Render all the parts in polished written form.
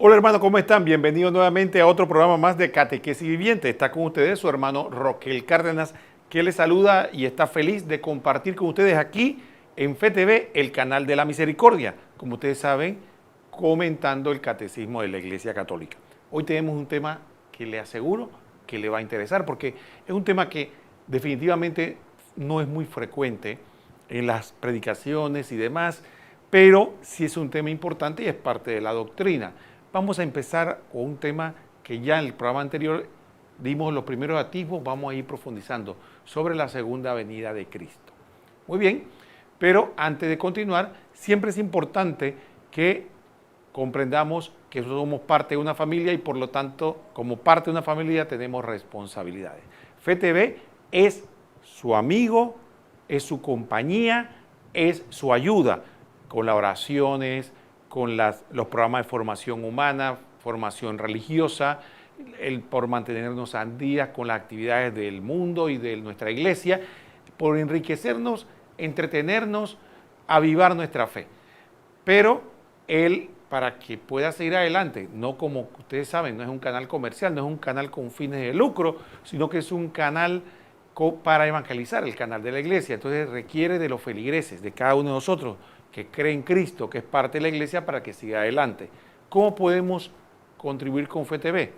Hola hermano, ¿cómo están? Bienvenidos nuevamente a otro programa más de Catequesis Viviente. Está con ustedes su hermano Roquel Cárdenas, que les saluda y está feliz de compartir con ustedes aquí en FeTV, el canal de la misericordia, como ustedes saben, comentando el catecismo de la Iglesia Católica. Hoy tenemos un tema que le aseguro que le va a interesar, porque es un tema que definitivamente no es muy frecuente en las predicaciones y demás, pero sí es un tema importante y es parte de la doctrina. Vamos a empezar con un tema que ya en el programa anterior dimos los primeros atisbos, vamos a ir profundizando sobre la segunda venida de Cristo. Muy bien, pero antes de continuar, siempre es importante que comprendamos que somos parte de una familia y por lo tanto, como parte de una familia, tenemos responsabilidades. FeTV es su amigo, es su compañía, es su ayuda con las oraciones, con los programas de formación humana, formación religiosa, por mantenernos al día con las actividades del mundo y de nuestra iglesia, por enriquecernos, entretenernos, avivar nuestra fe. Pero él, para que pueda seguir adelante, no como ustedes saben, no es un canal comercial, no es un canal con fines de lucro, sino que es un canal para evangelizar, el canal de la iglesia. Entonces requiere de los feligreses, de cada uno de nosotros, que cree en Cristo, que es parte de la iglesia, para que siga adelante. ¿Cómo podemos contribuir con FeTV?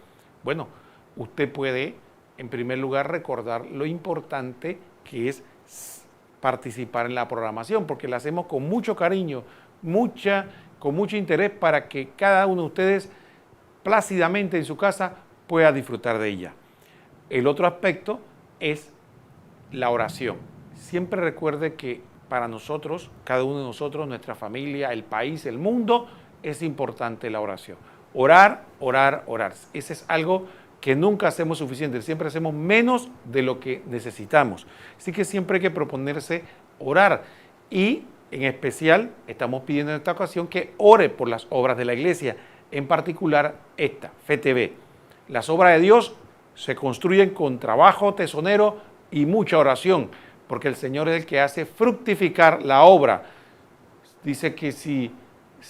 Bueno, usted puede, en primer lugar, recordar lo importante que es participar en la programación, porque la hacemos con mucho cariño, con mucho interés, para que cada uno de ustedes plácidamente en su casa pueda disfrutar de ella. El otro aspecto es la oración. Siempre recuerde que para nosotros, cada uno de nosotros, nuestra familia, el país, el mundo, es importante la oración. Orar, orar, orar. Ese es algo que nunca hacemos suficiente, siempre hacemos menos de lo que necesitamos. Así que siempre hay que proponerse orar. Y en especial estamos pidiendo en esta ocasión que ore por las obras de la iglesia, en particular esta, FeTV. Las obras de Dios se construyen con trabajo tesonero y mucha oración, porque el Señor es el que hace fructificar la obra. Dice que si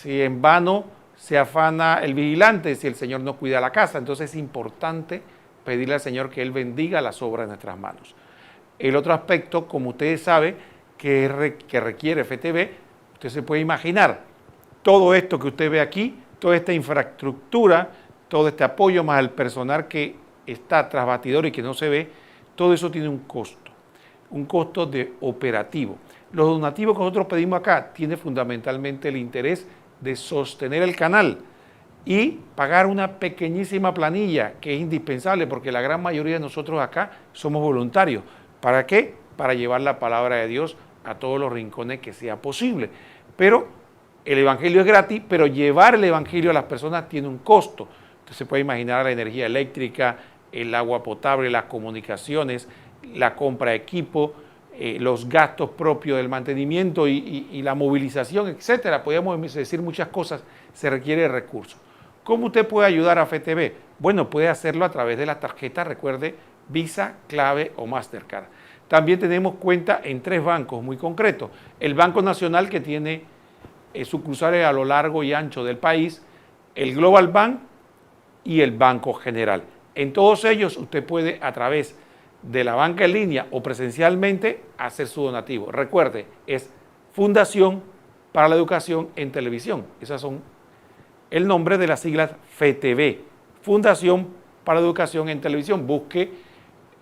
en vano se afana el vigilante, si el Señor no cuida la casa, entonces es importante pedirle al Señor que Él bendiga las obras de nuestras manos. El otro aspecto, como ustedes saben, que requiere FeTV, usted se puede imaginar, todo esto que usted ve aquí, toda esta infraestructura, todo este apoyo, más el personal que está tras bastidor y que no se ve, todo eso tiene un costo de operativo. Los donativos que nosotros pedimos acá tienen fundamentalmente el interés de sostener el canal y pagar una pequeñísima planilla que es indispensable, porque la gran mayoría de nosotros acá somos voluntarios. ¿Para qué? Para llevar la palabra de Dios a todos los rincones que sea posible. Pero el evangelio es gratis, pero llevar el evangelio a las personas tiene un costo. Usted se puede imaginar la energía eléctrica, el agua potable, las comunicaciones, la compra de equipo, los gastos propios del mantenimiento y la movilización, etcétera. Podríamos decir muchas cosas, se requiere de recursos. ¿Cómo usted puede ayudar a FeTV? Bueno, puede hacerlo a través de la tarjeta, recuerde, Visa, Clave o Mastercard. También tenemos cuenta en 3 bancos muy concretos. El Banco Nacional, que tiene sucursales a lo largo y ancho del país, el Global Bank y el Banco General. En todos ellos usted puede, a través de la banca en línea o presencialmente, hacer su donativo. Recuerde, es Fundación para la Educación en Televisión. Esas son el nombre de las siglas FeTV, Fundación para la Educación en Televisión. Busque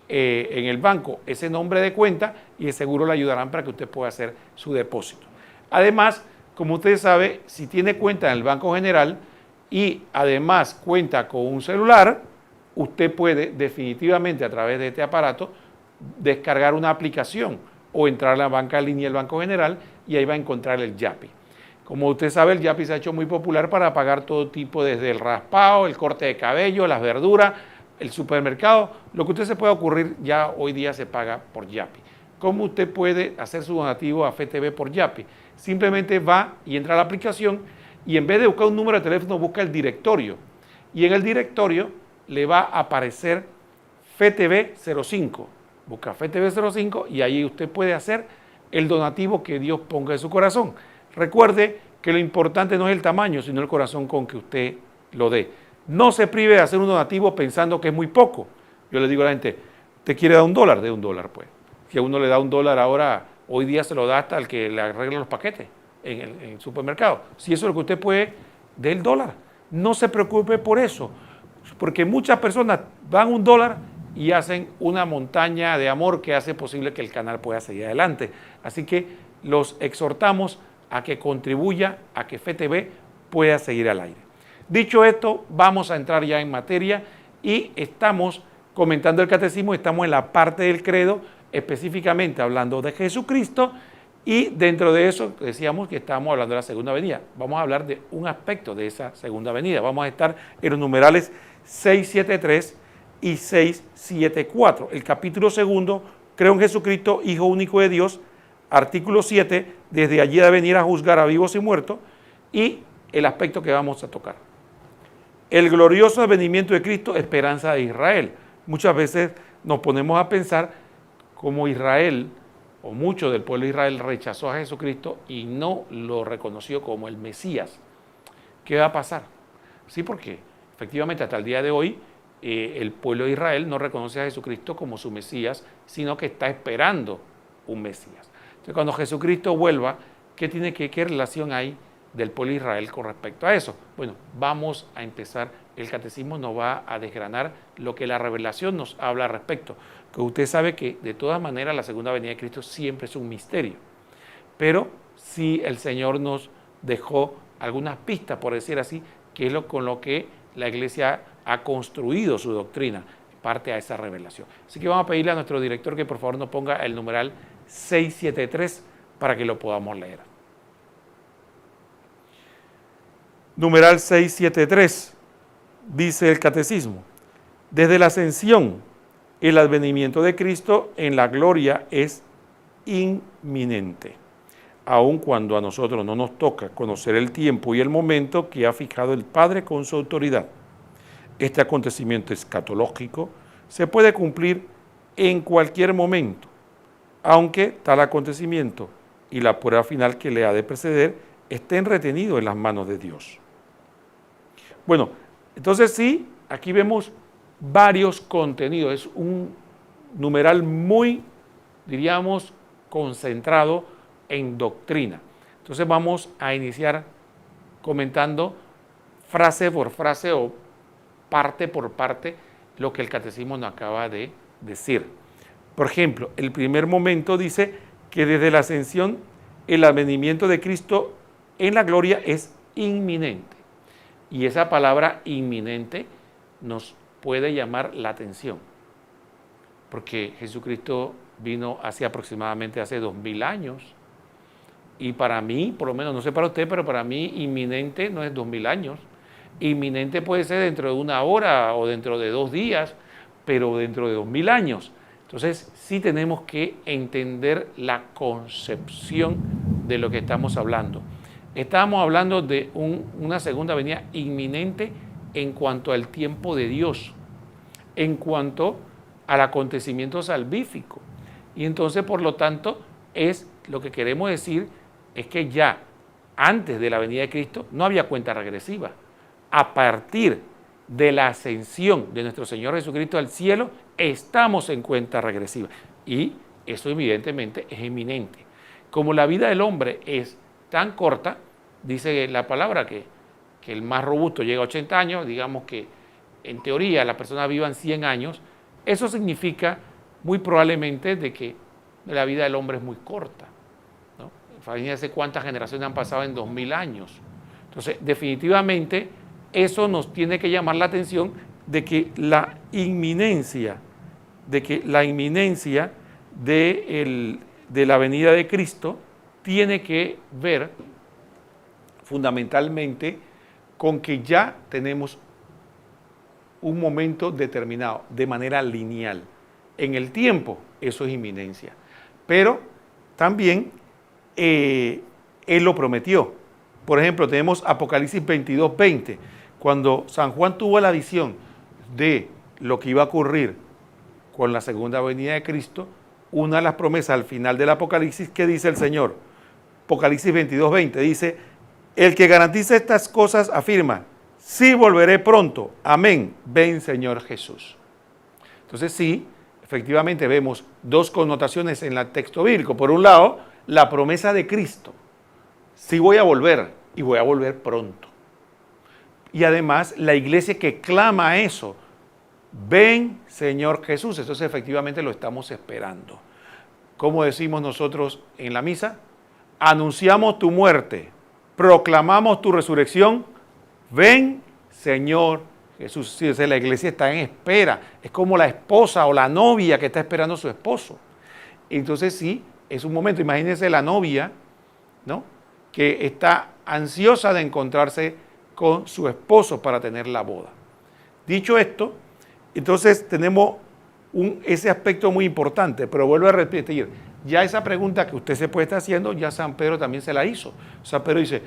en el banco ese nombre de cuenta y de seguro le ayudarán para que usted pueda hacer su depósito. Además, como usted sabe, si tiene cuenta en el Banco General y además cuenta con un celular, usted puede definitivamente a través de este aparato descargar una aplicación o entrar a la banca en línea del Banco General y ahí va a encontrar el Yapi. Como usted sabe, el Yapi se ha hecho muy popular para pagar todo tipo, desde el raspado, el corte de cabello, las verduras, el supermercado, lo que usted se pueda ocurrir ya hoy día se paga por Yapi. ¿Cómo usted puede hacer su donativo a FeTV por Yapi? Simplemente va y entra a la aplicación y en vez de buscar un número de teléfono, busca el directorio. Y en el directorio le va a aparecer FeTV 05. Busca FeTV 05 y ahí usted puede hacer el donativo que Dios ponga en su corazón. Recuerde que lo importante no es el tamaño, sino el corazón con que usted lo dé. No se prive de hacer un donativo pensando que es muy poco. Yo le digo a la gente, ¿te quiere dar $1? De $1, pues. Si a uno le da $1 ahora, hoy día se lo da hasta el que le arregla los paquetes en el supermercado. Si eso es lo que usted puede, dé el $1. No se preocupe por eso, porque muchas personas dan $1 y hacen una montaña de amor que hace posible que el canal pueda seguir adelante. Así que los exhortamos a que contribuya a que FeTV pueda seguir al aire. Dicho esto, vamos a entrar ya en materia y estamos comentando el catecismo, estamos en la parte del credo, específicamente hablando de Jesucristo, y dentro de eso decíamos que estábamos hablando de la segunda venida. Vamos a hablar de un aspecto de esa segunda venida. Vamos a estar en los numerales 673 y 674. El capítulo segundo, creo en Jesucristo, Hijo único de Dios. Artículo 7, desde allí de venir a juzgar a vivos y muertos. Y el aspecto que vamos a tocar. El glorioso advenimiento de Cristo, esperanza de Israel. Muchas veces nos ponemos a pensar cómo Israel, o mucho del pueblo de Israel, rechazó a Jesucristo y no lo reconoció como el Mesías. ¿Qué va a pasar? Sí, porque efectivamente hasta el día de hoy el pueblo de Israel no reconoce a Jesucristo como su Mesías, sino que está esperando un Mesías. Entonces, cuando Jesucristo vuelva, ¿qué relación hay del pueblo de Israel con respecto a eso? Bueno, vamos a empezar. El catecismo nos va a desgranar lo que la revelación nos habla al respecto. Que usted sabe que de todas maneras la segunda venida de Cristo siempre es un misterio. Pero sí el Señor nos dejó algunas pistas, por decir así, que es con lo que la Iglesia ha construido su doctrina, parte a esa revelación. Así que vamos a pedirle a nuestro director que por favor nos ponga el numeral 673 para que lo podamos leer. Numeral 673, dice el catecismo: desde la ascensión, el advenimiento de Cristo en la gloria es inminente, aun cuando a nosotros no nos toca conocer el tiempo y el momento que ha fijado el Padre con su autoridad. Este acontecimiento escatológico se puede cumplir en cualquier momento, aunque tal acontecimiento y la prueba final que le ha de preceder estén retenidos en las manos de Dios. Bueno, entonces sí, aquí vemos varios contenidos. Es un numeral muy, diríamos, concentrado en doctrina. Entonces vamos a iniciar comentando frase por frase o parte por parte lo que el catecismo nos acaba de decir. Por ejemplo, el primer momento dice que desde la ascensión el advenimiento de Cristo en la gloria es inminente. Y esa palabra inminente nos puede llamar la atención, porque Jesucristo vino aproximadamente hace 2000 años, y para mí, por lo menos, no sé para usted, pero para mí inminente no es 2000 años, inminente puede ser dentro de 1 hora o dentro de 2 días, pero dentro de 2000 años. Entonces sí tenemos que entender la concepción de lo que estamos hablando. Estamos hablando de una segunda venida inminente en cuanto al tiempo de Dios, en cuanto al acontecimiento salvífico. Y entonces, por lo tanto, lo que queremos decir es que ya antes de la venida de Cristo no había cuenta regresiva. A partir de la ascensión de nuestro Señor Jesucristo al cielo, estamos en cuenta regresiva. Y eso evidentemente es inminente. Como la vida del hombre es tan corta, dice la palabra que el más robusto llega a 80 años, digamos que en teoría la persona viva 100 años, eso significa muy probablemente de que la vida del hombre es muy corta, ¿no? Fíjense cuántas generaciones han pasado en 2000 años. Entonces, definitivamente, eso nos tiene que llamar la atención de que la inminencia de la venida de Cristo tiene que ver fundamentalmente con que ya tenemos un momento determinado, de manera lineal. En el tiempo, eso es inminencia. Pero también Él lo prometió. Por ejemplo, tenemos Apocalipsis 22:20, cuando San Juan tuvo la visión de lo que iba a ocurrir con la segunda venida de Cristo, una de las promesas al final del Apocalipsis, ¿qué dice el Señor? Apocalipsis 22:20 dice: el que garantiza estas cosas afirma, sí volveré pronto. Amén. Ven, Señor Jesús. Entonces sí, efectivamente vemos dos connotaciones en el texto bíblico. Por un lado, la promesa de Cristo. Sí voy a volver y voy a volver pronto. Y además la iglesia que clama eso. Ven, Señor Jesús. Entonces efectivamente lo estamos esperando. ¿Cómo decimos nosotros en la misa? Anunciamos tu muerte, proclamamos tu resurrección. Ven, Señor Jesús. Sí, la iglesia está en espera. Es como la esposa o la novia que está esperando a su esposo. Entonces sí, es un momento. Imagínense la novia, ¿no?, que está ansiosa de encontrarse con su esposo para tener la boda. Dicho esto, entonces tenemos ese aspecto muy importante, pero vuelvo a repetir, ya esa pregunta que usted se puede estar haciendo, ya San Pedro también se la hizo. San Pedro dice,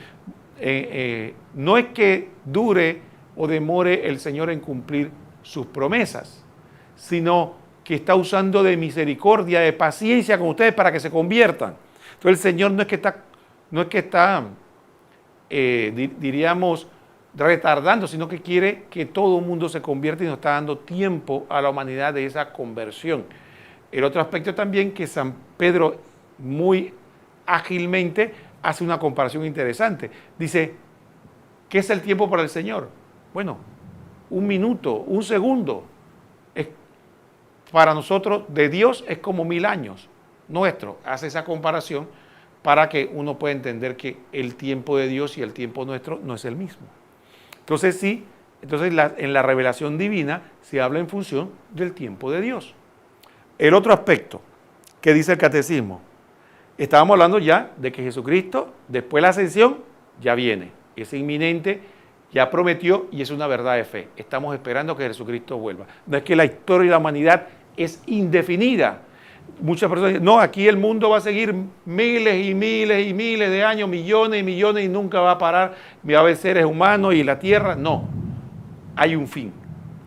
no es que dure o demore el Señor en cumplir sus promesas, sino que está usando de misericordia, de paciencia con ustedes para que se conviertan. Entonces el Señor no es que está, diríamos, retardando, sino que quiere que todo el mundo se convierta y nos está dando tiempo a la humanidad de esa conversión. El otro aspecto también que San Pedro muy ágilmente hace una comparación interesante. Dice, ¿qué es el tiempo para el Señor? Bueno, un minuto, un segundo. Para nosotros, de Dios es como 1000 años. Nuestro hace esa comparación para que uno pueda entender que el tiempo de Dios y el tiempo nuestro no es el mismo. Entonces sí, en la revelación divina se habla en función del tiempo de Dios. El otro aspecto que dice el catecismo, estábamos hablando ya de que Jesucristo, después de la ascensión, ya viene. Es inminente, ya prometió y es una verdad de fe. Estamos esperando que Jesucristo vuelva. No es que la historia de la humanidad es indefinida. Muchas personas dicen, no, aquí el mundo va a seguir miles y miles y miles de años, millones y millones y nunca va a parar, va a haber seres humanos y la tierra. No, hay un fin.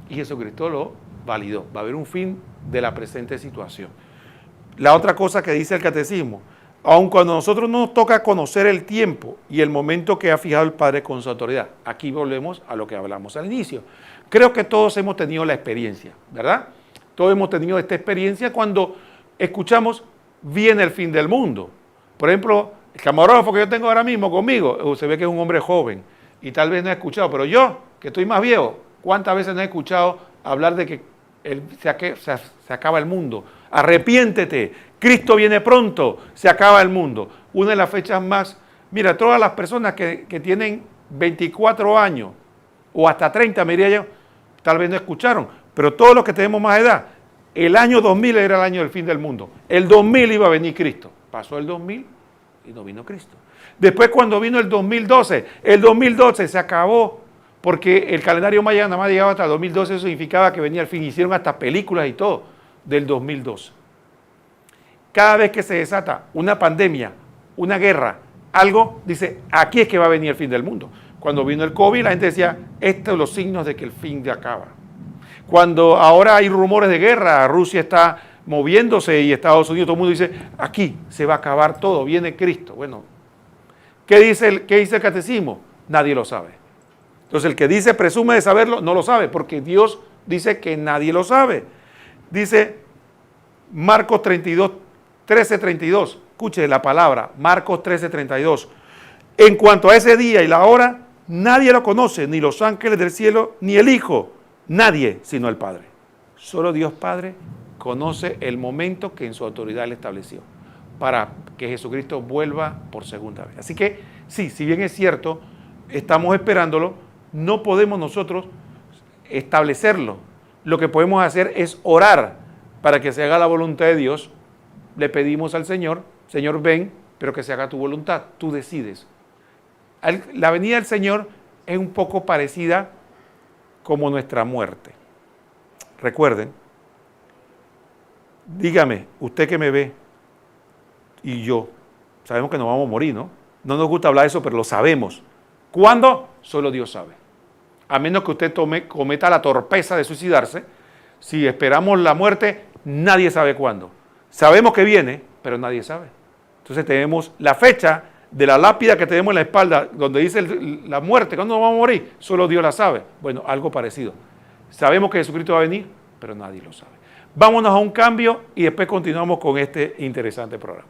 Y Jesucristo lo validó. Va a haber un fin de la presente situación. La otra cosa que dice el catecismo, aun cuando a nosotros no nos toca conocer el tiempo y el momento que ha fijado el Padre con su autoridad. Aquí volvemos a lo que hablamos al inicio. Creo que todos hemos tenido la experiencia, ¿verdad? Todos hemos tenido esta experiencia cuando escuchamos, viene el fin del mundo. Por ejemplo, el camarógrafo que yo tengo ahora mismo conmigo, se ve que es un hombre joven y tal vez no ha escuchado, pero yo, que estoy más viejo, ¿cuántas veces no he escuchado hablar de que se acaba el mundo? Arrepiéntete, Cristo viene pronto, se acaba el mundo. Una de las fechas más, mira, todas las personas que tienen 24 años o hasta 30, me diría yo, tal vez no escucharon, pero todos los que tenemos más edad, el año 2000 era el año del fin del mundo. El 2000 iba a venir Cristo. Pasó el 2000 y no vino Cristo. Después cuando vino el 2012 se acabó porque el calendario maya nada más llegaba hasta el 2012, eso significaba que venía el fin. Hicieron hasta películas y todo del 2012. Cada vez que se desata una pandemia, una guerra, algo, dice, aquí es que va a venir el fin del mundo. Cuando vino el COVID, la gente decía, estos son los signos de que el fin de acaba. Cuando ahora hay rumores de guerra, Rusia está moviéndose y Estados Unidos, todo el mundo dice, aquí se va a acabar todo, viene Cristo. Bueno, ¿qué dice el catecismo? Nadie lo sabe. Entonces el que dice, presume de saberlo, no lo sabe, porque Dios dice que nadie lo sabe. Dice Marcos 13:32, escuche la palabra, Marcos 13:32. En cuanto a ese día y la hora, nadie lo conoce, ni los ángeles del cielo, ni el Hijo. Nadie sino el Padre. Solo Dios Padre conoce el momento que en su autoridad le estableció para que Jesucristo vuelva por segunda vez. Así que sí, si bien es cierto, estamos esperándolo, no podemos nosotros establecerlo. Lo que podemos hacer es orar para que se haga la voluntad de Dios. Le pedimos al Señor, Señor, ven, pero que se haga tu voluntad. Tú decides. La venida del Señor es un poco parecida como nuestra muerte. Recuerden, dígame, usted que me ve y yo, sabemos que nos vamos a morir, ¿no? No nos gusta hablar de eso, pero lo sabemos. ¿Cuándo? Solo Dios sabe. A menos que usted cometa la torpeza de suicidarse, si esperamos la muerte, nadie sabe cuándo. Sabemos que viene, pero nadie sabe. Entonces tenemos la fecha, de la lápida que tenemos en la espalda, donde dice la muerte, ¿cuándo vamos a morir? Solo Dios la sabe. Bueno, algo parecido. Sabemos que Jesucristo va a venir, pero nadie lo sabe. Vámonos a un cambio y después continuamos con este interesante programa.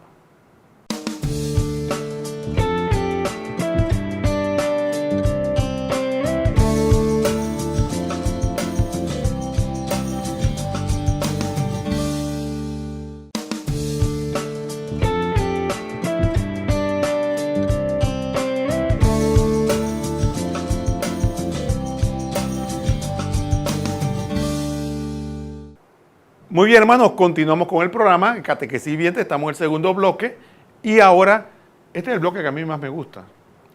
Muy bien, hermanos, continuamos con el programa, Catequesis Viviente, estamos en el segundo bloque y ahora, este es el bloque que a mí más me gusta,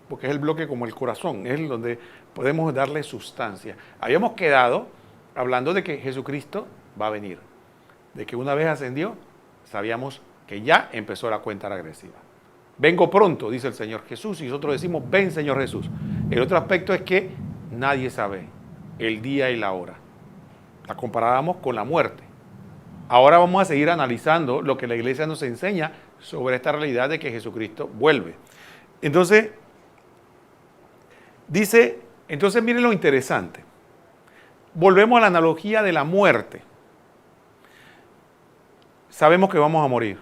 porque es el bloque como el corazón, es donde podemos darle sustancia. Habíamos quedado hablando de que Jesucristo va a venir, de que una vez ascendió, sabíamos que ya empezó la cuenta regresiva. Vengo pronto, dice el Señor Jesús, y nosotros decimos, ven Señor Jesús. El otro aspecto es que nadie sabe el día y la hora. La comparábamos con la muerte. Ahora vamos a seguir analizando lo que la iglesia nos enseña sobre esta realidad de que Jesucristo vuelve. Entonces, miren lo interesante. Volvemos a la analogía de la muerte. Sabemos que vamos a morir.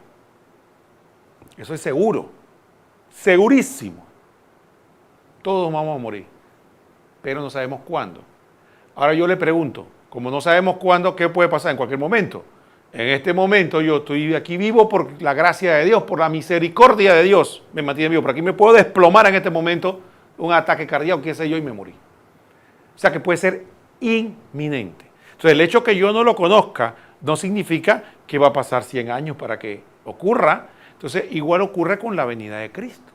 Eso es seguro, segurísimo. Todos vamos a morir, pero no sabemos cuándo. Ahora yo le pregunto, como no sabemos cuándo, ¿qué puede pasar en cualquier momento? En este momento yo estoy aquí vivo por la gracia de Dios, por la misericordia de Dios, me mantiene vivo. Por aquí me puedo desplomar en este momento un ataque cardíaco, qué sé yo, y me morí. O sea que puede ser inminente. Entonces el hecho que yo no lo conozca no significa que va a pasar 100 años para que ocurra. Entonces igual ocurre con la venida de Cristo.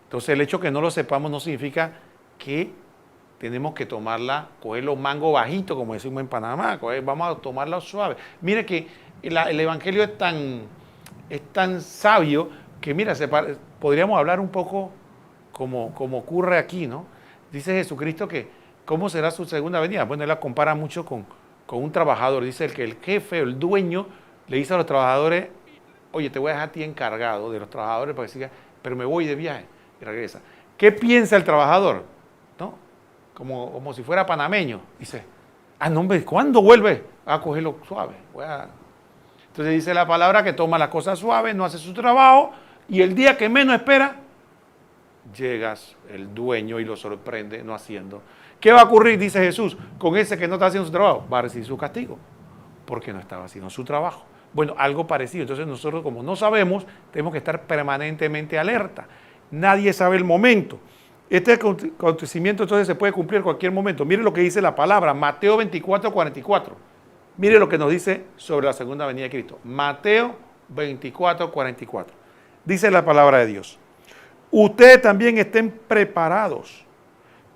Entonces el hecho que no lo sepamos no significa que tenemos que coger los mangos bajitos, como decimos en Panamá, vamos a tomarla suave. Mire que el Evangelio es tan sabio que, mira, podríamos hablar un poco como ocurre aquí, ¿no? Dice Jesucristo que, ¿cómo será su segunda venida? Bueno, él la compara mucho con un trabajador. Dice que el jefe, el dueño, le dice a los trabajadores, oye, te voy a dejar a ti encargado de los trabajadores para que sigas, pero me voy de viaje y regresa. ¿Qué piensa el trabajador? ¿No? Como si fuera panameño. Dice, no hombre, ¿cuándo vuelve? A cogerlo suave. Entonces dice la palabra que toma las cosas suaves, no hace su trabajo, y el día que menos espera, llegas el dueño y lo sorprende no haciendo. ¿Qué va a ocurrir, dice Jesús, con ese que no está haciendo su trabajo? Va a recibir su castigo, porque no estaba haciendo su trabajo. Bueno, algo parecido. Entonces nosotros, como no sabemos, tenemos que estar permanentemente alerta. Nadie sabe el momento. Este acontecimiento entonces se puede cumplir en cualquier momento. Mire lo que dice la palabra, Mateo 24, 44. Mire lo que nos dice sobre la segunda venida de Cristo. Mateo 24, 44. Dice la palabra de Dios. Ustedes también estén preparados,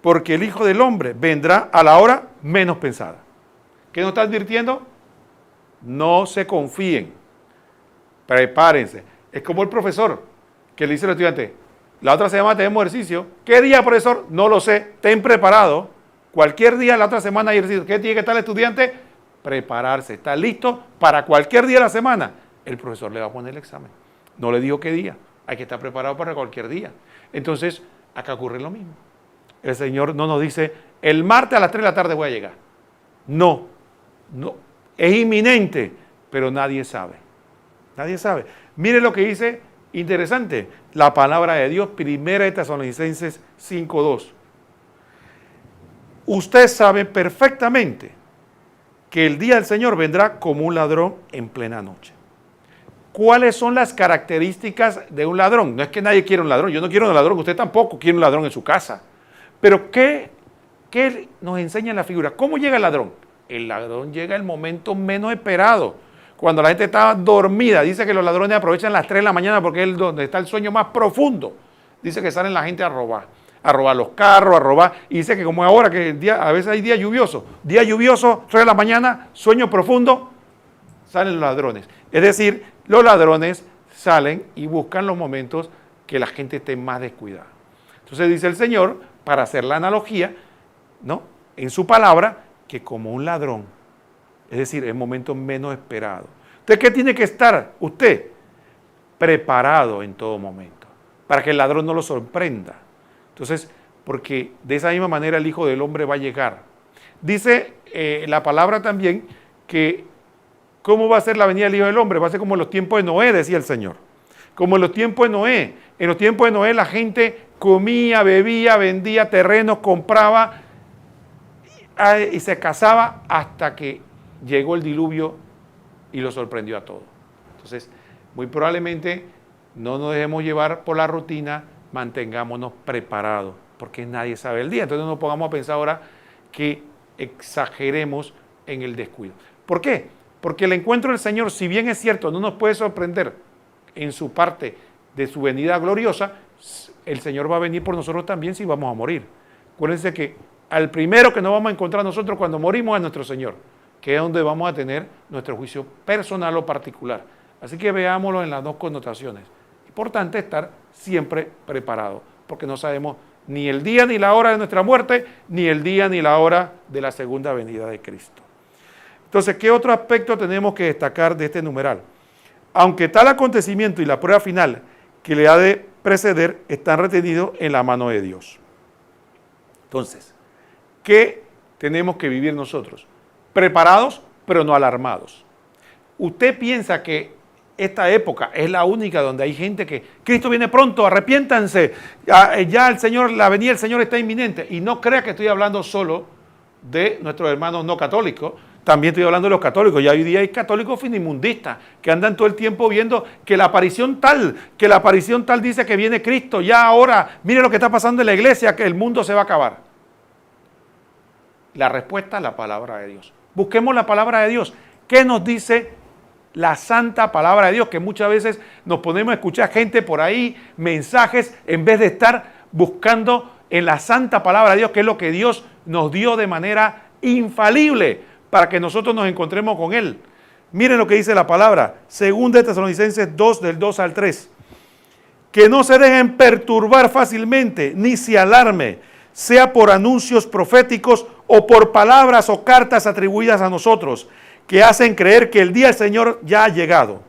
porque el Hijo del Hombre vendrá a la hora menos pensada. ¿Qué nos está advirtiendo? No se confíen. Prepárense. Es como el profesor que le dice al estudiante, la otra semana tenemos ejercicio. ¿Qué día, profesor? No lo sé. Ten preparado. Cualquier día, la otra semana hay ejercicio. ¿Qué tiene que estar el estudiante? Prepararse. ¿Está listo para cualquier día de la semana? El profesor le va a poner el examen. No le digo qué día. Hay que estar preparado para cualquier día. Entonces, acá ocurre lo mismo. El Señor no nos dice, el martes a las 3 de la tarde voy a llegar. No. Es inminente, pero nadie sabe. Nadie sabe. Mire lo que dice. Interesante, la palabra de Dios, 1 Tesalonicenses 5:2. Usted sabe perfectamente que el día del Señor vendrá como un ladrón en plena noche. ¿Cuáles son las características de un ladrón? No es que nadie quiera un ladrón, yo no quiero un ladrón, usted tampoco quiere un ladrón en su casa. Pero ¿qué nos enseña la figura? ¿Cómo llega el ladrón? El ladrón llega en el momento menos esperado. Cuando la gente está dormida, dice que los ladrones aprovechan las 3 de la mañana porque es donde está el sueño más profundo. Dice que salen la gente a robar los carros, a robar. Y dice que como ahora, que a veces hay días lluviosos, 3 de la mañana, sueño profundo, salen los ladrones. Es decir, los ladrones salen y buscan los momentos que la gente esté más descuidada. Entonces dice el Señor, para hacer la analogía, ¿no?, en su palabra, que como un ladrón, es decir, en momentos menos esperados. Entonces, ¿qué tiene que estar usted? Preparado en todo momento. para que el ladrón no lo sorprenda. Entonces, porque de esa misma manera el Hijo del Hombre va a llegar. Dice la palabra también que ¿cómo va a ser la venida del Hijo del Hombre? Va a ser como en los tiempos de Noé, decía el Señor. Como en los tiempos de Noé. En los tiempos de Noé la gente comía, bebía, vendía terrenos, compraba y se casaba hasta que llegó el diluvio y lo sorprendió a todos. Entonces, muy probablemente no nos dejemos llevar por la rutina, mantengámonos preparados, porque nadie sabe el día. Entonces no nos pongamos a pensar ahora que exageremos en el descuido. ¿Por qué? Porque el encuentro del Señor, si bien es cierto, no nos puede sorprender en su parte de su venida gloriosa, el Señor va a venir por nosotros también si vamos a morir. Acuérdense que al primero que nos vamos a encontrar nosotros cuando morimos es nuestro Señor, que es donde vamos a tener nuestro juicio personal o particular. Así que veámoslo en las dos connotaciones. Importante estar siempre preparado, porque no sabemos ni el día ni la hora de nuestra muerte, ni el día ni la hora de la segunda venida de Cristo. Entonces, ¿qué otro aspecto tenemos que destacar de este numeral? Aunque tal acontecimiento y la prueba final que le ha de preceder están retenidos en la mano de Dios. Entonces, ¿qué tenemos que vivir nosotros? Preparados, pero no alarmados. ¿Usted piensa que esta época es la única donde hay gente que Cristo viene pronto, arrepiéntanse, ya el Señor, la venida del Señor está inminente? Y no crea que estoy hablando solo de nuestros hermanos no católicos, también estoy hablando de los católicos. Ya hoy día hay católicos finimundistas que andan todo el tiempo viendo que la aparición tal dice que viene Cristo, ya ahora, mire lo que está pasando en la iglesia, que el mundo se va a acabar. La respuesta es la palabra de Dios. Busquemos la palabra de Dios. ¿Qué nos dice la santa palabra de Dios? Que muchas veces nos ponemos a escuchar gente por ahí, mensajes, en vez de estar buscando en la santa palabra de Dios, que es lo que Dios nos dio de manera infalible para que nosotros nos encontremos con Él. Miren lo que dice la palabra, 2 Tesalonicenses 2, del 2 al 3. Que no se dejen perturbar fácilmente, ni se alarme, sea por anuncios proféticos o por palabras o cartas atribuidas a nosotros, que hacen creer que el día del Señor ya ha llegado.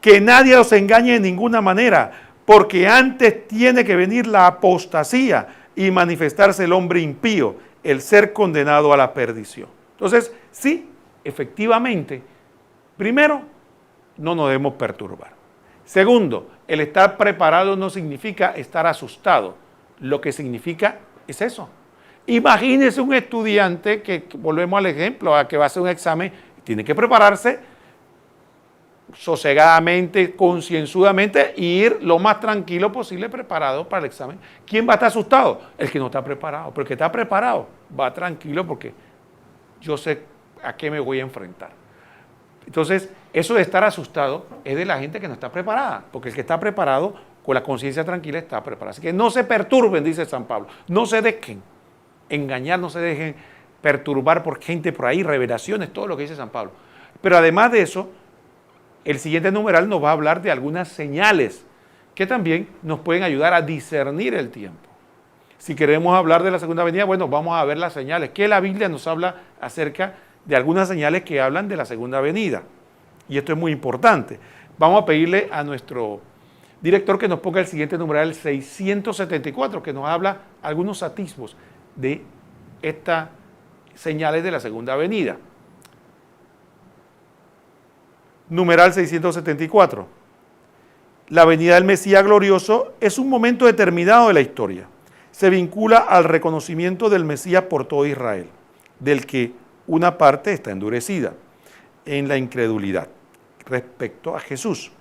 Que nadie los engañe de ninguna manera, porque antes tiene que venir la apostasía y manifestarse el hombre impío, el ser condenado a la perdición. Entonces, sí, efectivamente, primero, no nos debemos perturbar. Segundo, el estar preparado no significa estar asustado. Lo que significa es eso. Imagínese un estudiante que, volvemos al ejemplo, a que va a hacer un examen, tiene que prepararse sosegadamente, concienzudamente, e ir lo más tranquilo posible preparado para el examen. ¿Quién va a estar asustado? El que no está preparado. Pero el que está preparado va tranquilo porque yo sé a qué me voy a enfrentar. Entonces, eso de estar asustado es de la gente que no está preparada, porque el que está preparado, con la conciencia tranquila, está preparado. Así que no se perturben, dice San Pablo. No se dejen engañar, no se dejen perturbar por gente por ahí, revelaciones, todo lo que dice San Pablo. Pero además de eso, el siguiente numeral nos va a hablar de algunas señales que también nos pueden ayudar a discernir el tiempo. Si queremos hablar de la segunda venida, bueno, vamos a ver las señales, que la Biblia nos habla acerca de algunas señales que hablan de la segunda venida. Y esto es muy importante. Vamos a pedirle a nuestro director que nos ponga el siguiente numeral, el 674, que nos habla algunos atisbos de estas señales de la segunda venida. Numeral 674. La venida del Mesías glorioso es un momento determinado de la historia. Se vincula al reconocimiento del Mesías por todo Israel, del que una parte está endurecida en la incredulidad respecto a Jesús.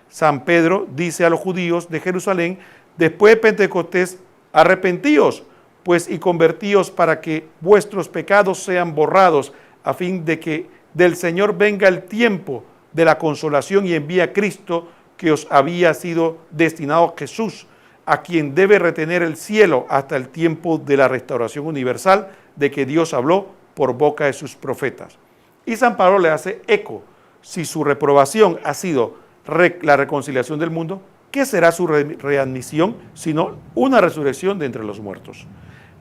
San Pedro dice a los judíos de Jerusalén, después de Pentecostés, arrepentíos, pues, y convertíos para que vuestros pecados sean borrados, a fin de que del Señor venga el tiempo de la consolación y envíe a Cristo, que os había sido destinado Jesús, a quien debe retener el cielo hasta el tiempo de la restauración universal de que Dios habló por boca de sus profetas. Y San Pablo le hace eco, si su reprobación ha sido la reconciliación del mundo, ¿qué será su readmisión sino una resurrección de entre los muertos?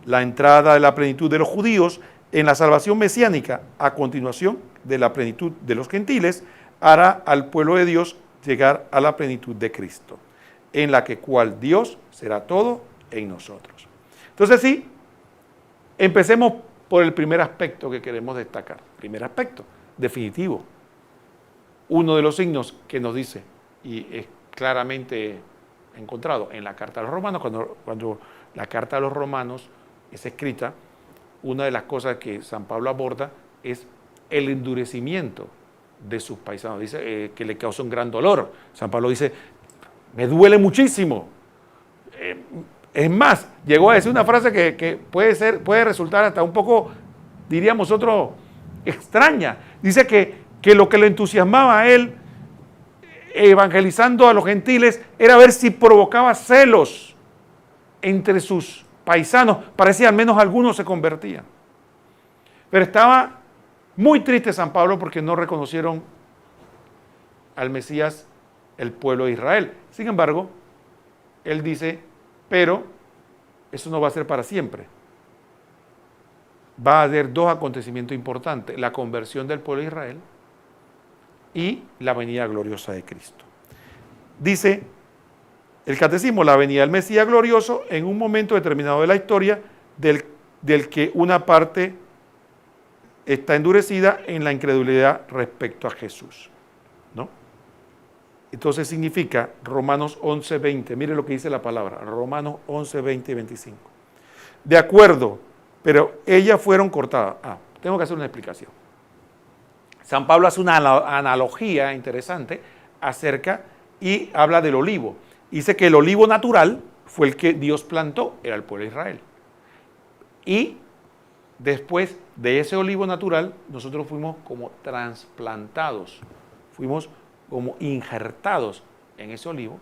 La entrada de la plenitud de los judíos en la salvación mesiánica, a continuación de la plenitud de los gentiles, hará al pueblo de Dios llegar a la plenitud de Cristo. en la que cual Dios será todo en nosotros. Entonces sí, empecemos por el primer aspecto que queremos destacar. Primer aspecto, definitivo. Uno de los signos que nos dice, y es claramente encontrado en la carta a los romanos, cuando la carta a los romanos es escrita, una de las cosas que San Pablo aborda es el endurecimiento de sus paisanos. Dice que le causa un gran dolor. San Pablo dice, me duele muchísimo. Es más, llegó a decir una frase que puede resultar hasta un poco, diríamos nosotros, extraña. Dice que lo que le entusiasmaba a él, evangelizando a los gentiles, era ver si provocaba celos entre sus paisanos. Parecía al menos algunos se convertían. Pero estaba muy triste San Pablo porque no reconocieron al Mesías el pueblo de Israel. Sin embargo, él dice, pero eso no va a ser para siempre. Va a haber dos acontecimientos importantes, la conversión del pueblo de Israel y la venida gloriosa de Cristo. Dice el catecismo, la venida del Mesías glorioso en un momento determinado de la historia del que una parte está endurecida en la incredulidad respecto a Jesús, ¿no? Entonces significa Romanos 11, 20, mire lo que dice la palabra, Romanos 11, 20 y 25. De acuerdo, pero ellas fueron cortadas. Tengo que hacer una explicación. San Pablo hace una analogía interesante acerca y habla del olivo. Dice que el olivo natural fue el que Dios plantó, era el pueblo de Israel. Y después de ese olivo natural, nosotros fuimos como trasplantados, fuimos como injertados en ese olivo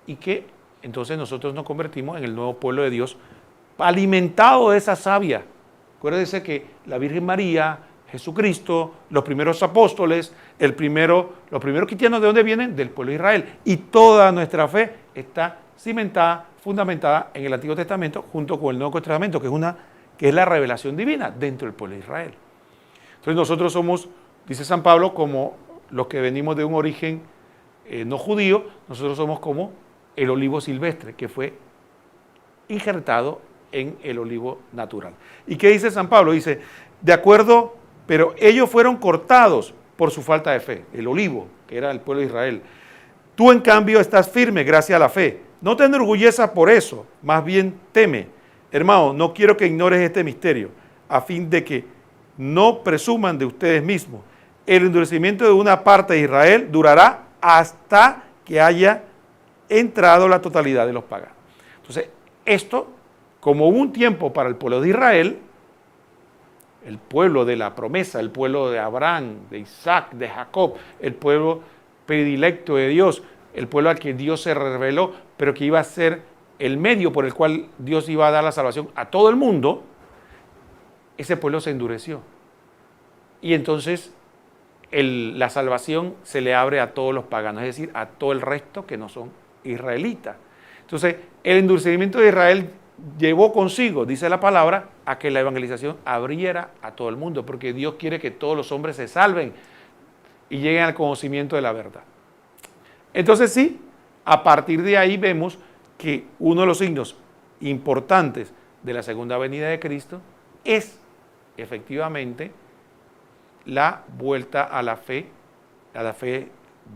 y que entonces nosotros nos convertimos en el nuevo pueblo de Dios, alimentado de esa savia. Acuérdense que la Virgen María, Jesucristo, los primeros apóstoles, los primeros cristianos, ¿de dónde vienen? Del pueblo de Israel. Y toda nuestra fe está cimentada, fundamentada en el Antiguo Testamento junto con el Nuevo Testamento, que es la revelación divina dentro del pueblo de Israel. Entonces nosotros somos, dice San Pablo, como los que venimos de un origen no judío, nosotros somos como el olivo silvestre, que fue injertado en el olivo natural. ¿Y qué dice San Pablo? Dice, de acuerdo, pero ellos fueron cortados por su falta de fe, el olivo, que era el pueblo de Israel. Tú, en cambio, estás firme gracias a la fe. No te enorgullezas por eso, más bien teme. Hermano, no quiero que ignores este misterio, a fin de que no presuman de ustedes mismos. El endurecimiento de una parte de Israel durará hasta que haya entrado la totalidad de los paganos. Entonces, esto, como hubo un tiempo para el pueblo de Israel, el pueblo de la promesa, el pueblo de Abraham, de Isaac, de Jacob, el pueblo predilecto de Dios, el pueblo al que Dios se reveló, pero que iba a ser el medio por el cual Dios iba a dar la salvación a todo el mundo, ese pueblo se endureció. Y entonces la salvación se le abre a todos los paganos, es decir, a todo el resto que no son israelitas. Entonces, el endurecimiento de Israel llevó consigo, dice la palabra, a que la evangelización abriera a todo el mundo, porque Dios quiere que todos los hombres se salven y lleguen al conocimiento de la verdad. Entonces sí, a partir de ahí vemos que uno de los signos importantes de la segunda venida de Cristo es efectivamente la vuelta a la fe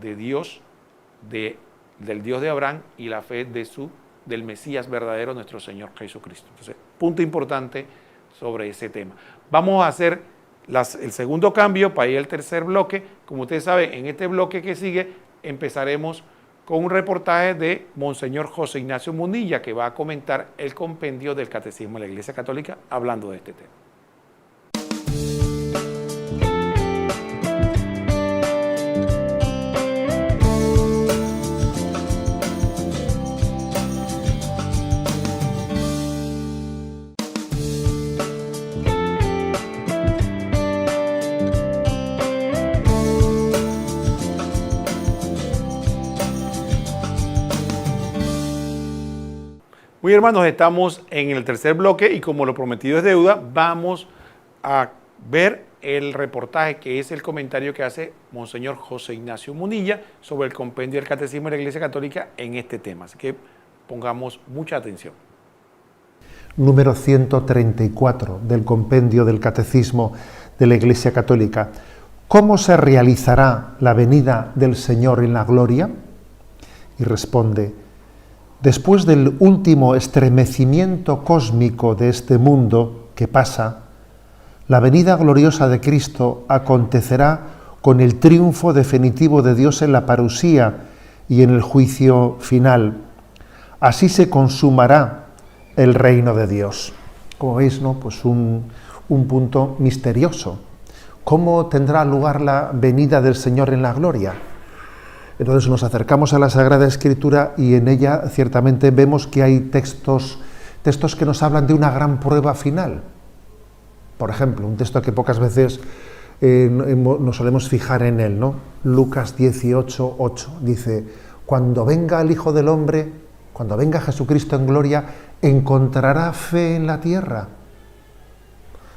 de Dios, del Dios de Abraham y la fe del Mesías verdadero, nuestro Señor Jesucristo. Entonces, punto importante sobre ese tema. Vamos a hacer el segundo cambio para ir al tercer bloque. Como ustedes saben, en este bloque que sigue empezaremos con un reportaje de Monseñor José Ignacio Munilla, que va a comentar el compendio del Catecismo de la Iglesia Católica hablando de este tema. Muy hermanos, estamos en el tercer bloque y como lo prometido es deuda, vamos a ver el reportaje, que es el comentario que hace Monseñor José Ignacio Munilla sobre el compendio del Catecismo de la Iglesia Católica en este tema. Así que pongamos mucha atención. Número 134 del compendio del Catecismo de la Iglesia Católica. ¿Cómo se realizará la venida del Señor en la gloria? Y responde: después del último estremecimiento cósmico de este mundo que pasa, la venida gloriosa de Cristo acontecerá con el triunfo definitivo de Dios en la parusía y en el juicio final. Así se consumará el reino de Dios. Como veis, ¿no? Pues un punto misterioso. ¿Cómo tendrá lugar la venida del Señor en la gloria? Entonces nos acercamos a la Sagrada Escritura y en ella ciertamente vemos que hay textos que nos hablan de una gran prueba final. Por ejemplo, un texto que pocas veces nos solemos fijar en él, ¿no? Lucas 18:8 dice: cuando venga el Hijo del Homre, cuando venga Jesucristo en gloria, ¿encontrará fe en la tierra?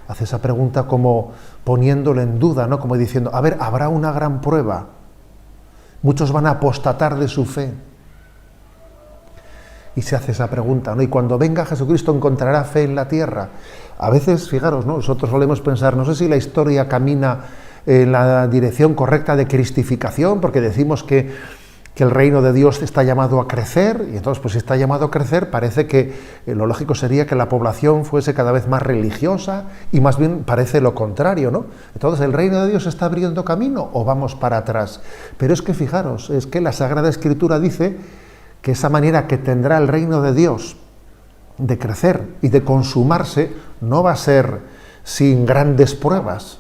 Hace esa pregunta como poniéndolo en duda, ¿no? Como diciendo, a ver, habrá una gran prueba. Muchos van a apostatar de su fe. Y se hace esa pregunta, ¿no? Y cuando venga Jesucristo, ¿encontrará fe en la tierra? A veces, fijaros, ¿no? Nosotros solemos pensar, no sé si la historia camina en la dirección correcta de cristificación, porque decimos que el reino de Dios está llamado a crecer, y entonces, pues si está llamado a crecer, parece que lo lógico sería que la población fuese cada vez más religiosa, y más bien parece lo contrario, ¿no? Entonces, ¿el reino de Dios está abriendo camino o vamos para atrás? Pero es que fijaros, es que la Sagrada Escritura dice que esa manera que tendrá el reino de Dios de crecer y de consumarse no va a ser sin grandes pruebas.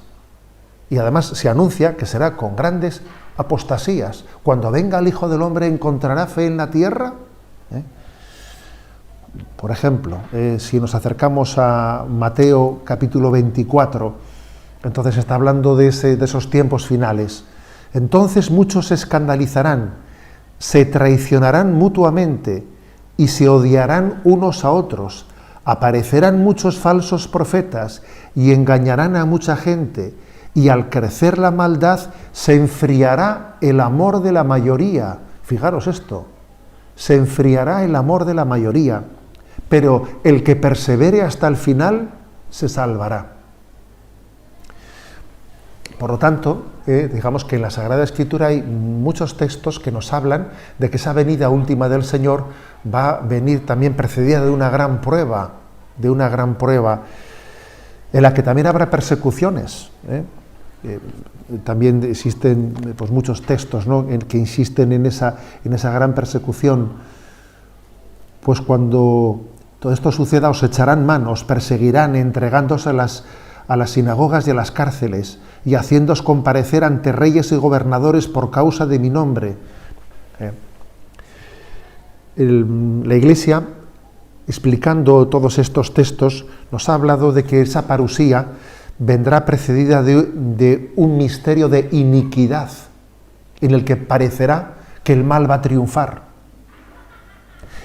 Y además se anuncia que será con grandes apostasías. Cuando venga el Hijo del Hombre, ¿encontrará fe en la tierra? Por ejemplo, si nos acercamos a Mateo capítulo 24, entonces está hablando de esos tiempos finales. Entonces muchos se escandalizarán, se traicionarán mutuamente y se odiarán unos a otros. Aparecerán muchos falsos profetas y engañarán a mucha gente. Y al crecer la maldad, se enfriará el amor de la mayoría. Fijaros esto, se enfriará el amor de la mayoría, pero el que persevere hasta el final se salvará. Por lo tanto, digamos que en la Sagrada Escritura hay muchos textos que nos hablan de que esa venida última del Señor va a venir también precedida de una gran prueba, en la que también habrá persecuciones. También existen pues, muchos textos, ¿no?, que insisten en esa gran persecución. Pues cuando todo esto suceda, os echarán mano, os perseguirán, entregándose a las sinagogas y a las cárceles, y haciéndoos comparecer ante reyes y gobernadores por causa de mi nombre. La Iglesia, explicando todos estos textos, nos ha hablado de que esa parusía vendrá precedida de un misterio de iniquidad, en el que parecerá que el mal va a triunfar.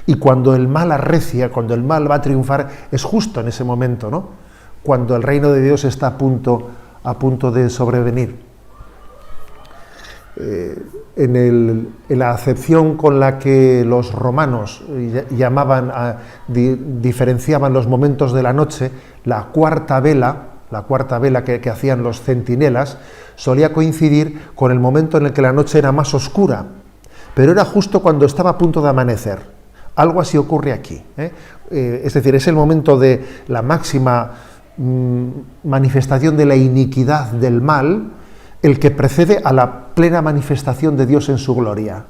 Y cuando el mal arrecia, cuando el mal va a triunfar, es justo en ese momento, ¿no?, cuando el reino de Dios está a punto de sobrevenir. En la acepción con la que los romanos diferenciaban los momentos de la noche, la cuarta vela que hacían los centinelas solía coincidir con el momento en el que la noche era más oscura, pero era justo cuando estaba a punto de amanecer. Algo así ocurre aquí, es decir, es el momento de la máxima manifestación de la iniquidad del mal, el que precede a la plena manifestación de Dios en su gloria.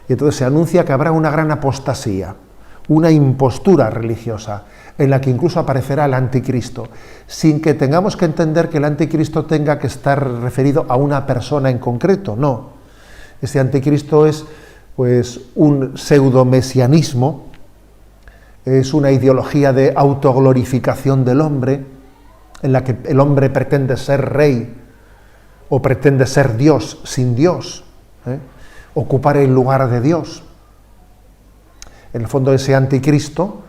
Y entonces se anuncia que habrá una gran apostasía, una impostura religiosa, en la que incluso aparecerá el anticristo, sin que tengamos que entender que el anticristo tenga que estar referido a una persona en concreto, no. Este anticristo es pues un pseudomesianismo, es una ideología de autoglorificación del hombre, en la que el hombre pretende ser rey o pretende ser Dios sin Dios, ocupar el lugar de Dios. En el fondo, ese anticristo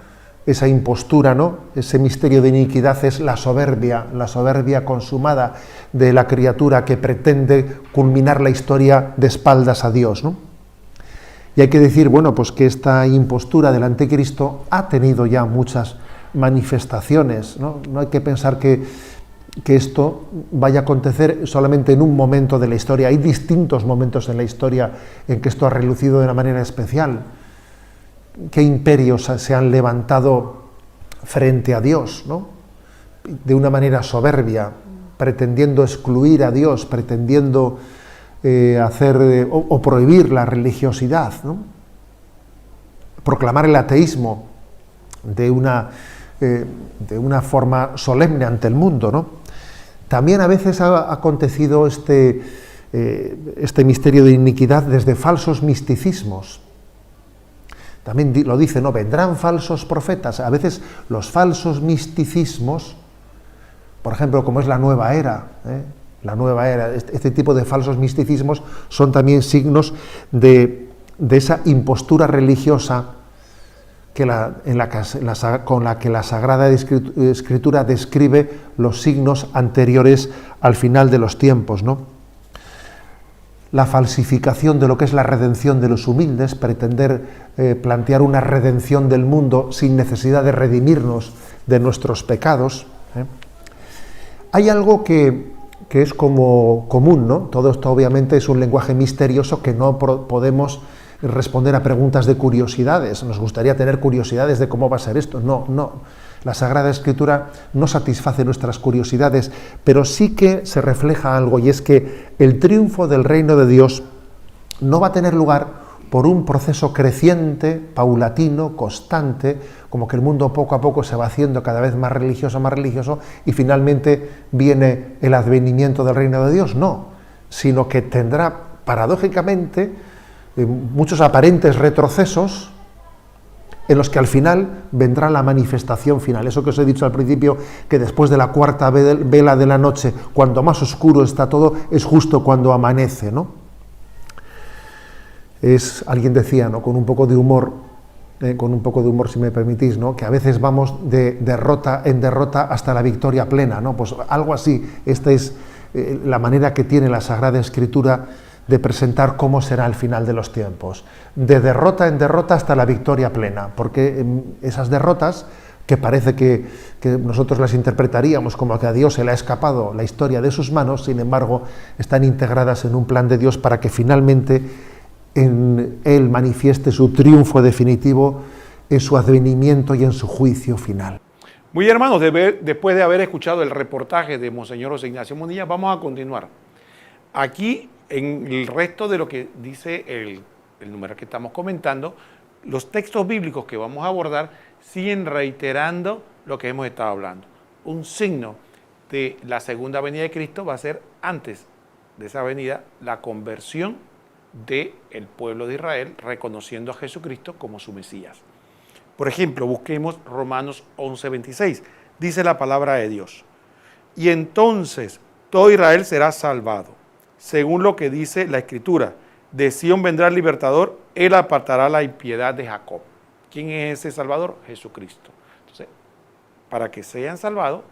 esa impostura, ¿no? Ese misterio de iniquidad es la soberbia consumada de la criatura que pretende culminar la historia de espaldas a Dios, ¿no? Y hay que decir, bueno, pues que esta impostura del anticristo ha tenido ya muchas manifestaciones, ¿no? No hay que pensar que esto vaya a acontecer solamente en un momento de la historia. Hay distintos momentos en la historia en que esto ha relucido de una manera especial. ¿Qué imperios se han levantado frente a Dios, ¿no? De una manera soberbia, pretendiendo excluir a Dios, pretendiendo hacer o prohibir la religiosidad, ¿no? Proclamar el ateísmo de una forma solemne ante el mundo, ¿no? También a veces ha acontecido este misterio de iniquidad desde falsos misticismos. También lo dice, ¿no? Vendrán falsos profetas. A veces los falsos misticismos, por ejemplo, como es la nueva era, la nueva era, este tipo de falsos misticismos son también signos de esa impostura religiosa con la que la Sagrada Escritura describe los signos anteriores al final de los tiempos, ¿no? La falsificación de lo que es la redención de los humildes, pretender plantear una redención del mundo sin necesidad de redimirnos de nuestros pecados. Hay algo que es como común, ¿no? Todo esto obviamente es un lenguaje misterioso que no podemos responder a preguntas de curiosidades. Nos gustaría tener curiosidades de cómo va a ser esto. No. La Sagrada Escritura no satisface nuestras curiosidades, pero sí que se refleja algo, y es que el triunfo del reino de Dios no va a tener lugar por un proceso creciente, paulatino, constante, como que el mundo poco a poco se va haciendo cada vez más religioso, y finalmente viene el advenimiento del reino de Dios. No, sino que tendrá, paradójicamente, muchos aparentes retrocesos, en los que al final vendrá la manifestación final. Eso que os he dicho al principio, que después de la cuarta vela de la noche, cuando más oscuro está todo, es justo cuando amanece, ¿no? Alguien decía, ¿no? Con un poco de humor, si me permitís, ¿no? Que a veces vamos de derrota en derrota hasta la victoria plena, ¿no? Pues algo así. Esta es la manera que tiene la Sagrada Escritura de presentar cómo será el final de los tiempos, de derrota en derrota hasta la victoria plena, porque esas derrotas, que parece que nosotros las interpretaríamos como que a Dios se le ha escapado la historia de sus manos, sin embargo, están integradas en un plan de Dios para que finalmente en Él manifieste su triunfo definitivo en su advenimiento y en su juicio final. Muy bien, hermanos, después de haber escuchado el reportaje de Monseñor José Ignacio Munilla, vamos a continuar. Aquí, en el resto de lo que dice el número que estamos comentando, los textos bíblicos que vamos a abordar siguen reiterando lo que hemos estado hablando. Un signo de la segunda venida de Cristo va a ser, antes de esa venida, la conversión del pueblo de Israel, reconociendo a Jesucristo como su Mesías. Por ejemplo, busquemos Romanos 11:26. Dice la palabra de Dios: y entonces todo Israel será salvado, según lo que dice la Escritura: de Sión vendrá el libertador, él apartará la impiedad de Jacob. ¿Quién es ese Salvador? Jesucristo. Entonces, para que sean salvados,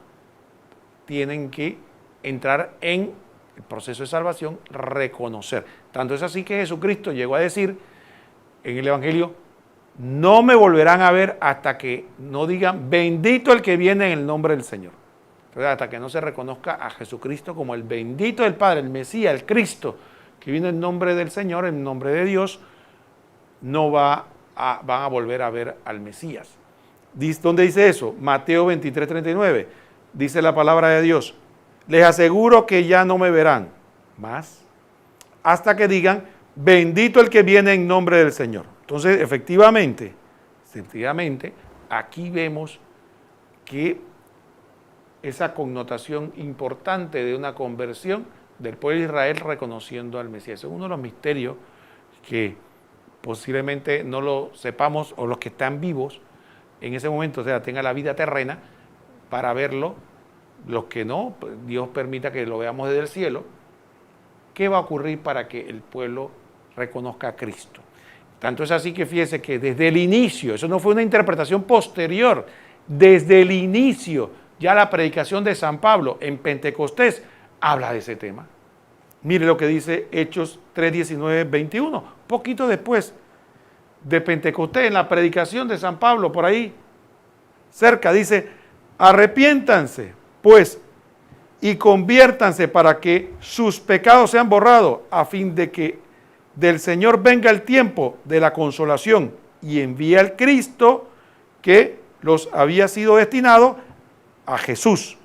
tienen que entrar en el proceso de salvación, reconocer. Tanto es así que Jesucristo llegó a decir en el Evangelio: no me volverán a ver hasta que no digan bendito el que viene en el nombre del Señor. Entonces, hasta que no se reconozca a Jesucristo como el bendito del Padre, el Mesías, el Cristo, que viene en nombre del Señor, en nombre de Dios, no van a volver a ver al Mesías. ¿Dónde dice eso? Mateo 23:39. Dice la palabra de Dios: les aseguro que ya no me verán más hasta que digan bendito el que viene en nombre del Señor. Entonces, efectivamente, aquí vemos que esa connotación importante de una conversión del pueblo de Israel reconociendo al Mesías. Es uno de los misterios que posiblemente no lo sepamos, o los que están vivos en ese momento, o sea, tengan la vida terrena para verlo. Los que no, Dios permita que lo veamos desde el cielo. ¿Qué va a ocurrir para que el pueblo reconozca a Cristo? Tanto es así que fíjese que desde el inicio, eso no fue una interpretación posterior, desde el inicio, ya la predicación de San Pablo en Pentecostés habla de ese tema. Mire lo que dice Hechos 3, 19, 21, poquito después de Pentecostés, en la predicación de San Pablo, por ahí cerca, dice: arrepiéntanse, pues, y conviértanse para que sus pecados sean borrados, a fin de que del Señor venga el tiempo de la consolación, y envía al Cristo que los había sido destinado, a Jesús,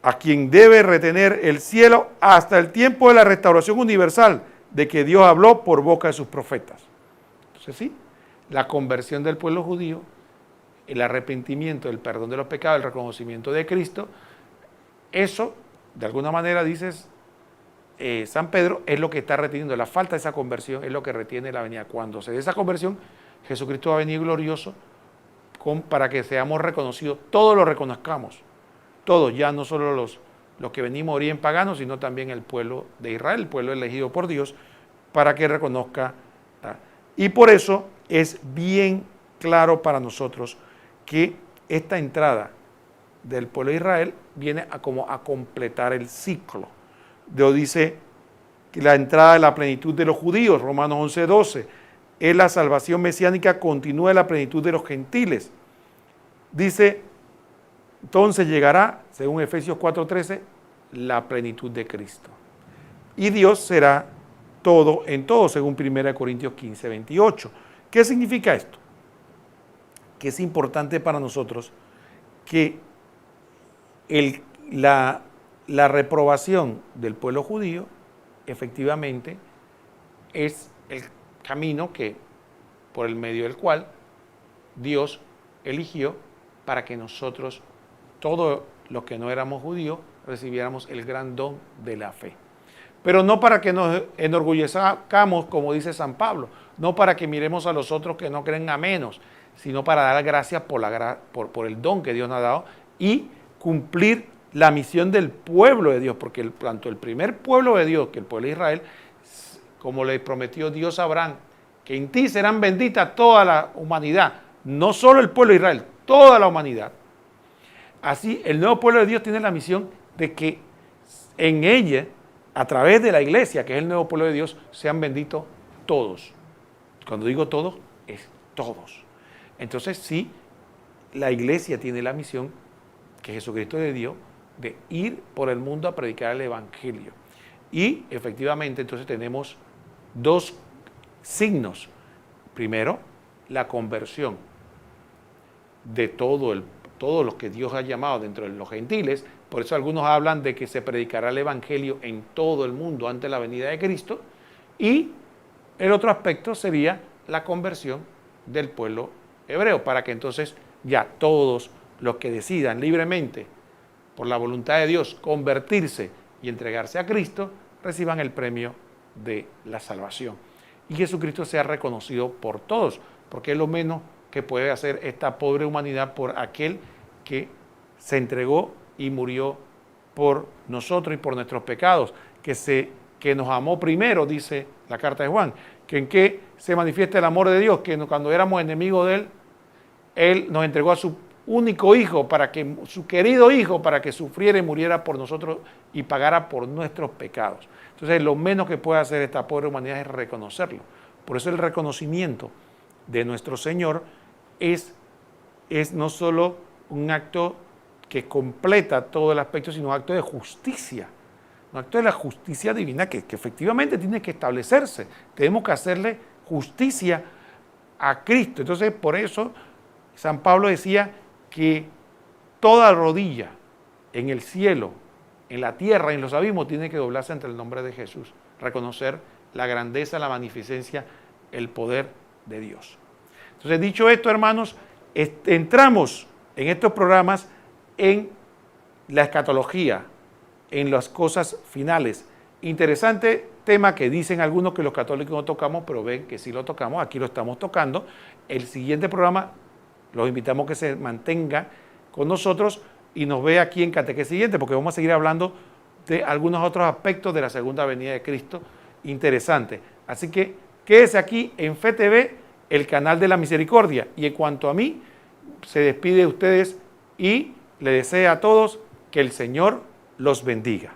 a quien debe retener el cielo hasta el tiempo de la restauración universal, de que Dios habló por boca de sus profetas. Entonces sí, la conversión del pueblo judío, el arrepentimiento, el perdón de los pecados, el reconocimiento de Cristo, eso, de alguna manera, dices, San Pedro, es lo que está reteniendo. La falta de esa conversión es lo que retiene la venida. Cuando se dé esa conversión, Jesucristo va a venir glorioso para que seamos reconocidos, todos lo reconozcamos, todos, ya no solo los que venimos de origen pagano, sino también el pueblo de Israel, el pueblo elegido por Dios, para que reconozca. Y por eso es bien claro para nosotros que esta entrada del pueblo de Israel viene como a completar el ciclo. Dios dice que la entrada de la plenitud de los judíos, Romanos 11, 12, es la salvación mesiánica, continúa en la plenitud de los gentiles. Dice, entonces llegará, según Efesios 4, 13, la plenitud de Cristo. Y Dios será todo en todo, según 1 Corintios 15, 28. ¿Qué significa esto? Que es importante para nosotros que la reprobación del pueblo judío efectivamente es el camino por el medio del cual Dios eligió para que nosotros, todos los que no éramos judíos, recibiéramos el gran don de la fe. Pero no para que nos enorgullezcamos, como dice San Pablo, no para que miremos a los otros que no creen a menos, sino para dar gracias por el don que Dios nos ha dado y cumplir la misión del pueblo de Dios, porque tanto el primer pueblo de Dios, que el pueblo de Israel, como le prometió Dios a Abraham, que en ti serán benditas toda la humanidad, no solo el pueblo de Israel, toda la humanidad. Así, el nuevo pueblo de Dios tiene la misión de que en ella, a través de la iglesia, que es el nuevo pueblo de Dios, sean benditos todos. Cuando digo todos, es todos. Entonces, sí, la iglesia tiene la misión que Jesucristo le dio de ir por el mundo a predicar el evangelio. Y efectivamente, entonces tenemos dos signos. Primero, la conversión de todos los que Dios ha llamado dentro de los gentiles. Por eso algunos hablan de que se predicará el evangelio en todo el mundo antes de la venida de Cristo. Y el otro aspecto sería la conversión del pueblo hebreo, para que entonces ya todos los que decidan libremente, por la voluntad de Dios, convertirse y entregarse a Cristo, reciban el premio de la salvación. Y Jesucristo sea reconocido por todos, porque es lo menos que puede hacer esta pobre humanidad por aquel que se entregó y murió por nosotros y por nuestros pecados, que nos amó primero, dice la carta de Juan, que en qué se manifiesta el amor de Dios, que cuando éramos enemigos de Él nos entregó a su único hijo, su querido hijo, para que sufriera y muriera por nosotros y pagara por nuestros pecados. Entonces, lo menos que puede hacer esta pobre humanidad es reconocerlo. Por eso el reconocimiento de nuestro Señor es no solo un acto que completa todo el aspecto, sino un acto de justicia. Un acto de la justicia divina que efectivamente tiene que establecerse. Tenemos que hacerle justicia a Cristo. Entonces, por eso San Pablo decía que toda rodilla en el cielo, en la tierra, en los abismos, tiene que doblarse ante el nombre de Jesús, reconocer la grandeza, la magnificencia, el poder de Dios. Entonces, dicho esto, hermanos, entramos en estos programas en la escatología, en las cosas finales. Interesante tema que dicen algunos que los católicos no tocamos, pero ven que sí lo tocamos, aquí lo estamos tocando. El siguiente programa los invitamos a que se mantenga con nosotros y nos vea aquí en Catequesis Siguiente, porque vamos a seguir hablando de algunos otros aspectos de la segunda venida de Cristo interesante. Así que quédese aquí en FETV el canal de la misericordia. Y en cuanto a mí, se despide de ustedes y le desea a todos que el Señor los bendiga.